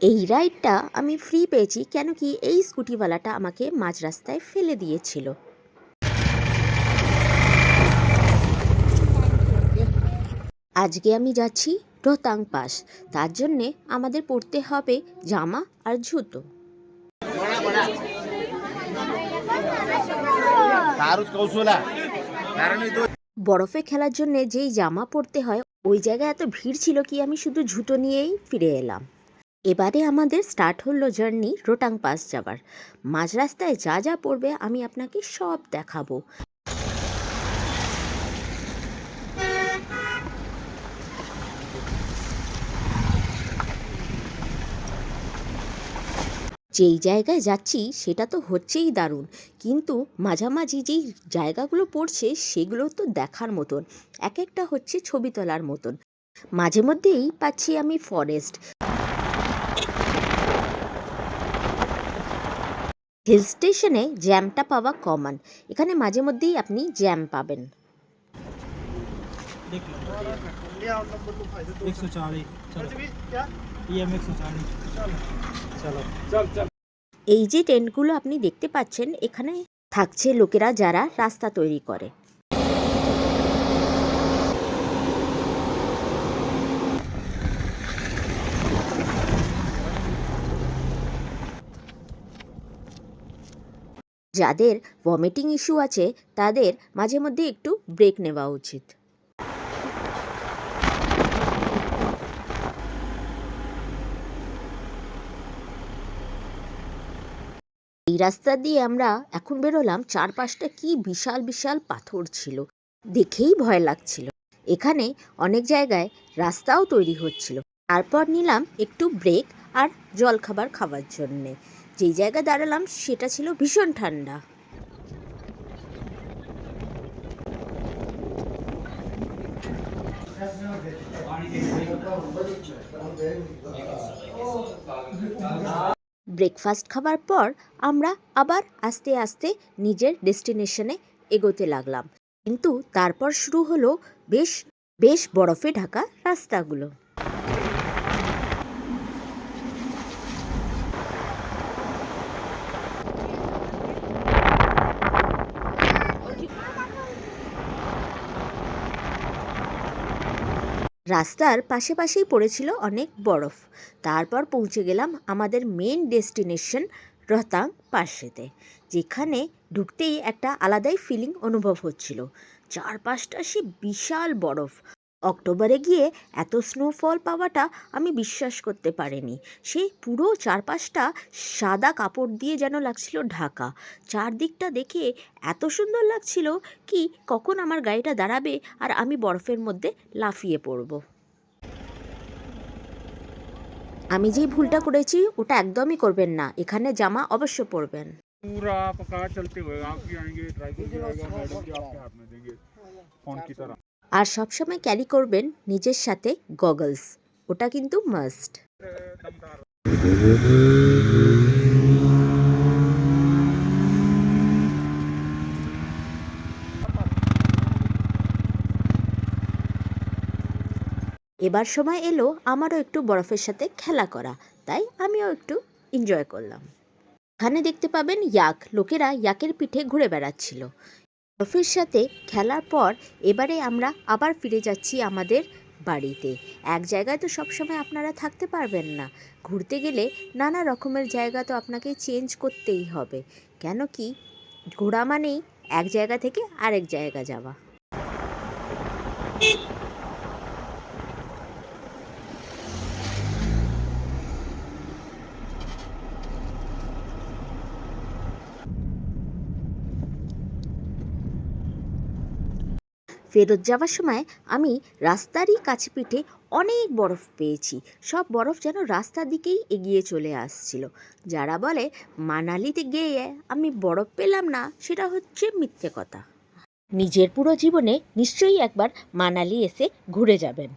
এই রাইডটা আমি ফ্রি পেয়েছি কেন কি এই স্কুটিওয়ালাটা আমাকে মাঝ রাস্তায় ফেলে দিয়েছিল। আজকে আমি যাচ্ছি রোহতাং পাস, তার জন্যে আমাদের পরতে হবে জামা আর জুতো। বরফে খেলার জন্য যেই জামা পরতে হয় ওই জায়গায় এত ভিড় ছিল কি আমি শুধু জুতো নিয়েই ফিরে এলাম। এবারে আমাদের স্টার্ট হলো জার্নি রোহতাং পাস যাবার। মাঝ রাস্তায় যা যা পড়বে আমি আপনাকে সব দেখাবো। যেই জায়গায় যাচ্ছি সেটা তো হচ্ছেই দারুণ, কিন্তু মাঝামাঝি যেই জায়গাগুলো পড়ছে সেগুলো তো দেখার মতন, এক একটা হচ্ছে ছবি তোলার মতন। মাঝে মধ্যেই পাচ্ছি আমি ফরেস্ট। হিল স্টেশনে জ্যামটা পাওয়া কমন, এখানে মাঝে মধ্যেই আপনি জ্যাম পাবেন। এই যে টেন্টগুলো আপনি দেখতে পাচ্ছেন এখানে থাকছে লোকেরা যারা রাস্তা তৈরি করে। যাদের ভমিটিং ইস্যু আছে তাদের মাঝে মধ্যে একটু ব্রেক নেওয়া উচিত। এই রাস্তা দিয়ে আমরা এখন বেরোলাম, চারপাশটা কি বিশাল বিশাল পাথর ছিল, দেখেই ভয় লাগছিল। এখানে অনেক জায়গায় রাস্তাও তৈরি হচ্ছিল। তারপর নিলাম একটু ব্রেক আর জল খাবার জন্যে। যেই জায়গায় দাঁড়ালাম সেটা ছিল ভীষণ ঠান্ডা। ব্রেকফাস্ট খাবার পর আমরা আবার আস্তে আস্তে নিজের ডেস্টিনেশনে এগোতে লাগলাম, কিন্তু তারপর শুরু হলো বেশ বেশ বরফে ঢাকা রাস্তাগুলো। রাস্তার পাশেই পড়েছিল অনেক বরফ। তারপর পৌঁছে গেলাম আমাদের মেন ডেস্টিনেশন রোহতাং পাসেতে, যেখানে ঢুকতেই একটা আলাদাই ফিলিং অনুভব হচ্ছিল। চারপাশটা সে বিশাল বরফ। অক্টোবরে গিয়ে এত স্নোফল পাওয়াটা আমি বিশ্বাস করতে পারিনি। সে পুরো চারপাশটা সাদা কাপড় দিয়ে যেন লাগছিল ঢাকা। চারদিকটা দেখে এত সুন্দর লাগছিল কি কখন আমার গাড়িটা দাঁড়াবে আর আমি বরফের মধ্যে লাফিয়ে পড়ব। আমি যেই ভুলটা করেছি ওটা একদমই করবেন না, এখানে জামা অবশ্য পরবেন। पूरा आप कार चलते हुए आप भी आएंगे, ड्राइवर भी आएगा, मैडम भी आपके हाथ में देंगे फोन की तरह। আর সবসময় ক্যারি করবেন নিজের সাথে গগলস, ওটা কিন্তু মাস্ট। এবার সময় এলো আমারও একটু বরফের সাথে খেলা করা, তাই আমিও একটু এনজয় করলাম। এখানে দেখতে পাবেন ইয়াক, লোকেরা ইয়াকের পিঠে ঘুরে বেড়াচ্ছিল। বরফের সাথে খেলার পর এবারে আমরা আবার ফিরে যাচ্ছি আমাদের বাড়িতে। এক জায়গায় তো সবসময় আপনারা থাকতে পারবেন না, ঘুরতে গেলে নানা রকমের জায়গা তো আপনাকে চেঞ্জ করতেই হবে, কেন কি ঘোরা মানেই এক জায়গা থেকে আরেক জায়গা যাওয়া। ফেরত যাওয়ার সময় আমি রাস্তারই কাছে পিঠে অনেক বরফ পেয়েছি। সব বরফ যেন রাস্তার দিকেই এগিয়ে চলে আসছিল। যারা বলে মানালিতে গিয়ে আমি বরফ পেলাম না, সেটা হচ্ছে মিথ্যে কথা। নিজের পুরো জীবনে নিশ্চয়ই একবার মানালি এসে ঘুরে যাবেন।